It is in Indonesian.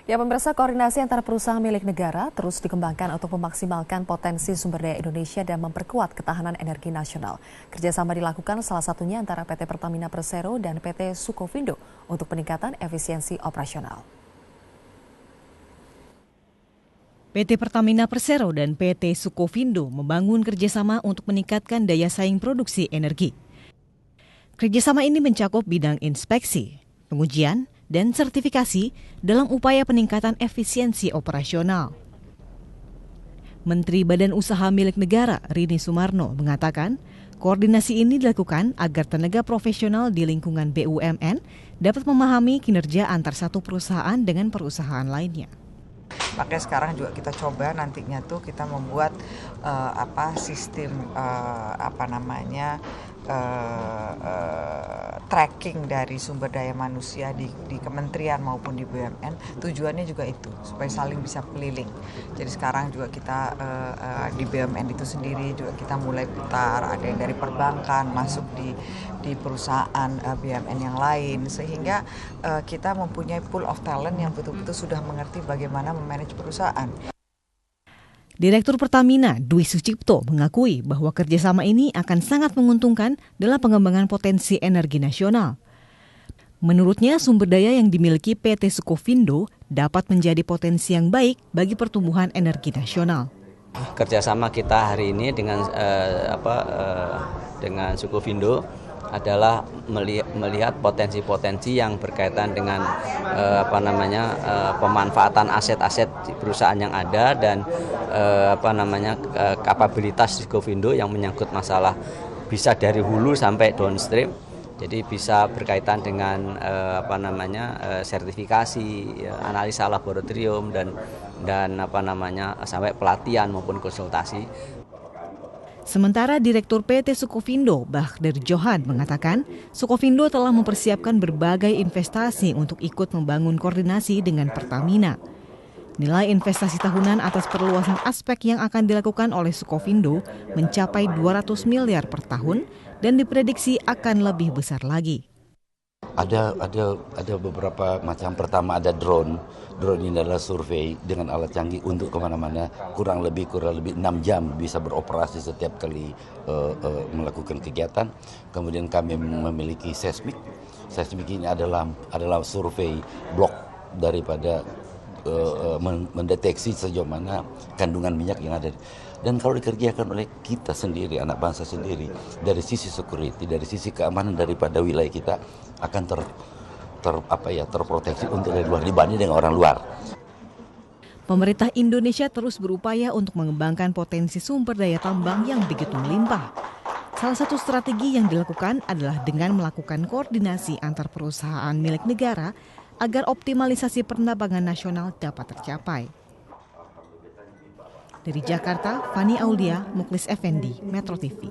Ya, pemirsa, koordinasi antara perusahaan milik negara terus dikembangkan untuk memaksimalkan potensi sumber daya Indonesia dan memperkuat ketahanan energi nasional. Kerjasama dilakukan salah satunya antara PT Pertamina Persero dan PT Sukovindo untuk peningkatan efisiensi operasional. PT Pertamina Persero dan PT Sukovindo membangun kerjasama untuk meningkatkan daya saing produksi energi. Kerjasama ini mencakup bidang inspeksi, pengujian, dan sertifikasi dalam upaya peningkatan efisiensi operasional. Menteri Badan Usaha Milik Negara Rini Sumarno mengatakan, koordinasi ini dilakukan agar tenaga profesional di lingkungan BUMN dapat memahami kinerja antar satu perusahaan dengan perusahaan lainnya. Makanya sekarang juga kita coba nantinya tuh kita membuat sistem tracking dari sumber daya manusia di kementerian maupun di BUMN. Tujuannya juga itu supaya saling bisa keliling. Jadi sekarang juga kita di BUMN itu sendiri juga kita mulai putar, ada yang dari perbankan masuk di perusahaan BUMN yang lain, sehingga kita mempunyai pool of talent yang betul-betul sudah mengerti bagaimana memanage perusahaan. Direktur Pertamina, Dwi Sucipto, mengakui bahwa kerjasama ini akan sangat menguntungkan dalam pengembangan potensi energi nasional. Menurutnya, sumber daya yang dimiliki PT Sukovindo dapat menjadi potensi yang baik bagi pertumbuhan energi nasional. Kerjasama kita hari ini dengan Sukovindo adalah melihat potensi-potensi yang berkaitan dengan pemanfaatan aset-aset perusahaan yang ada dan kapabilitas Sukovindo yang menyangkut masalah bisa dari hulu sampai downstream. Jadi bisa berkaitan dengan sertifikasi, analisa laboratorium dan sampai pelatihan maupun konsultasi. Sementara Direktur PT Sukovindo, Bakhder Johan, mengatakan Sukovindo telah mempersiapkan berbagai investasi untuk ikut membangun koordinasi dengan Pertamina. Nilai investasi tahunan atas perluasan aspek yang akan dilakukan oleh Sukovindo mencapai 200 miliar per tahun dan diprediksi akan lebih besar lagi. Ada beberapa macam. Pertama ada drone ini adalah survei dengan alat canggih untuk kemana-mana, kurang lebih 6 jam bisa beroperasi setiap kali melakukan kegiatan. Kemudian kami memiliki seismik ini adalah survei blok daripada mendeteksi sejauh mana kandungan minyak yang ada. Dan kalau dikerjakan oleh kita sendiri, anak bangsa sendiri, dari sisi security, dari sisi keamanan daripada wilayah kita akan terproteksi untuk dari luar dibanding dengan orang luar. Pemerintah Indonesia terus berupaya untuk mengembangkan potensi sumber daya tambang yang begitu melimpah. Salah satu strategi yang dilakukan adalah dengan melakukan koordinasi antar perusahaan milik negara agar optimalisasi penambangan nasional dapat tercapai. Dari Jakarta, Fani Aulia, Muklis Effendi, Metro TV.